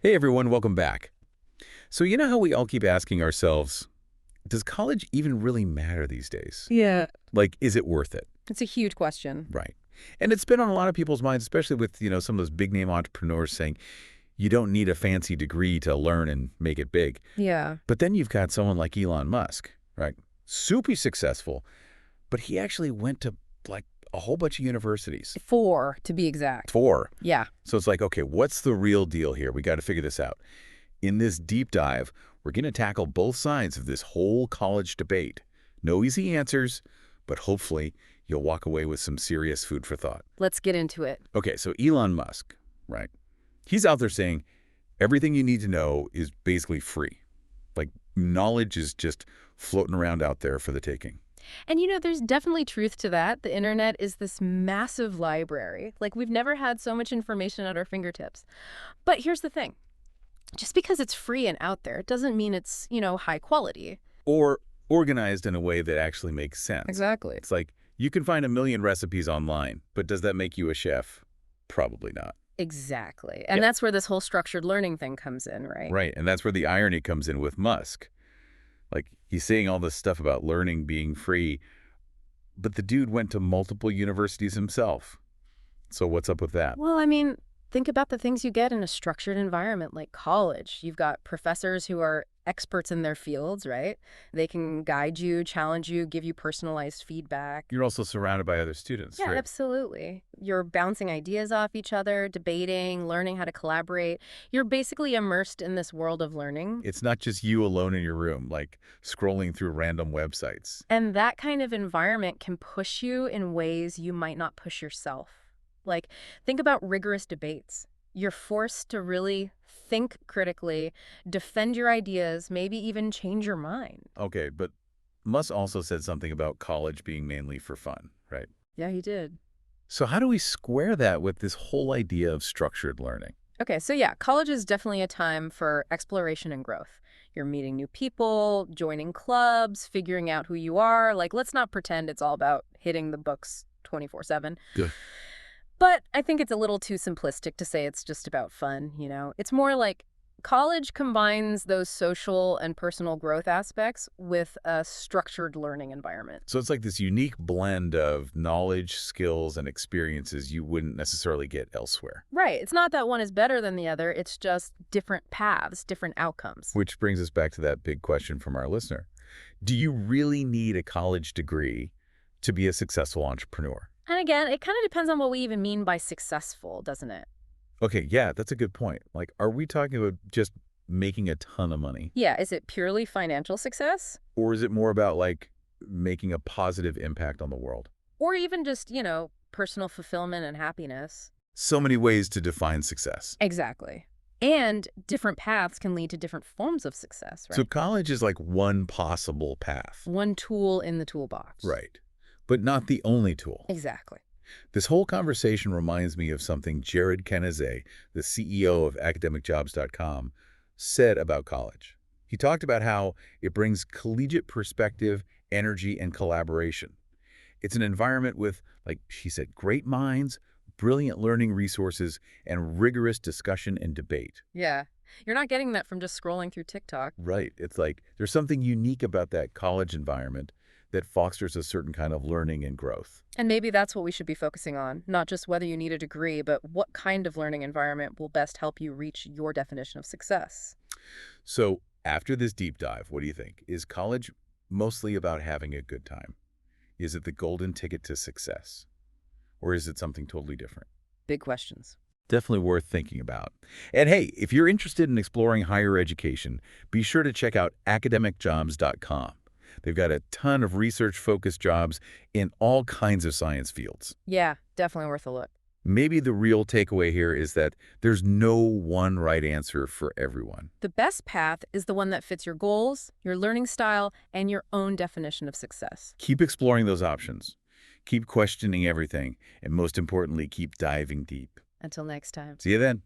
Hey everyone, welcome back. So you know how we all keep asking ourselves, does college even really matter these days? Yeah. Like, is it worth it? It's a huge question. Right. And it's been on a lot of people's minds, especially with, some of those big name entrepreneurs saying you don't need a fancy degree to learn and make it big. Yeah. But then you've got someone like Elon Musk, right? Super successful, but he actually went to like a whole bunch of universities. 4, to be exact. Four. Yeah. So it's like, okay, what's the real deal here? We got to figure this out. In this deep dive, we're going to tackle both sides of this whole college debate. No easy answers, but hopefully you'll walk away with some serious food for thought. Let's get into it. Okay, so Elon Musk, right? He's out there saying everything you need to know is basically free. Like knowledge is just floating around out there for the taking. And there's definitely truth to that. The internet is this massive library. Like, we've never had so much information at our fingertips. But here's the thing. Just because it's free and out there, it doesn't mean it's, high quality. Or organized in a way that actually makes sense. Exactly. It's like you can find a million recipes online, but does that make you a chef? Probably not. Exactly. And Yeah. that's where this whole structured learning thing comes in, right? Right, and that's where the irony comes in with Musk. Like, he's saying all this stuff about learning being free, but the dude went to multiple universities himself. So what's up with that? Well, I mean, think about the things you get in a structured environment like college. You've got professors who are experts in their fields, right? They can guide you, challenge you, give you personalized feedback. You're also surrounded by other students, Yeah, right? absolutely. You're bouncing ideas off each other, debating, learning how to collaborate. You're basically immersed in this world of learning. It's not just you alone in your room, like scrolling through random websites. And that kind of environment can push you in ways you might not push yourself. Like, think about rigorous debates. You're forced to really think critically, defend your ideas, maybe even change your mind. Okay, but Musk also said something about college being mainly for fun, right? Yeah, he did. So how do we square that with this whole idea of structured learning? Okay, so yeah, college is definitely a time for exploration and growth. You're meeting new people, joining clubs, figuring out who you are. Like, let's not pretend it's all about hitting the books 24/7. Good. But I think it's a little too simplistic to say it's just about fun. It's more like college combines those social and personal growth aspects with a structured learning environment. So it's like this unique blend of knowledge, skills, and experiences you wouldn't necessarily get elsewhere. Right. It's not that one is better than the other. It's just different paths, different outcomes. Which brings us back to that big question from our listener. Do you really need a college degree to be a successful entrepreneur? And again, it kind of depends on what we even mean by successful, doesn't it? Okay, yeah, that's a good point. Like, are we talking about just making a ton of money? Yeah, is it purely financial success? Or is it more about, like, making a positive impact on the world? Or even just, personal fulfillment and happiness? So many ways to define success. Exactly. And different paths can lead to different forms of success, right? So college is like one possible path. One tool in the toolbox. Right. But not the only tool. Exactly. This whole conversation reminds me of something Jared Kenizet, the CEO of academicjobs.com, said about college. He talked about how it brings collegiate perspective, energy, and collaboration. It's an environment with, like she said, great minds, brilliant learning resources, and rigorous discussion and debate. Yeah. You're not getting that from just scrolling through TikTok. Right. It's like there's something unique about that college environment that fosters a certain kind of learning and growth. And maybe that's what we should be focusing on, not just whether you need a degree, but what kind of learning environment will best help you reach your definition of success. So after this deep dive, what do you think? Is college mostly about having a good time? Is it the golden ticket to success? Or is it something totally different? Big questions. Definitely worth thinking about. And hey, if you're interested in exploring higher education, be sure to check out academicjobs.com. They've got a ton of research-focused jobs in all kinds of science fields. Yeah, definitely worth a look. Maybe the real takeaway here is that there's no one right answer for everyone. The best path is the one that fits your goals, your learning style, and your own definition of success. Keep exploring those options. Keep questioning everything. And most importantly, keep diving deep. Until next time. See you then.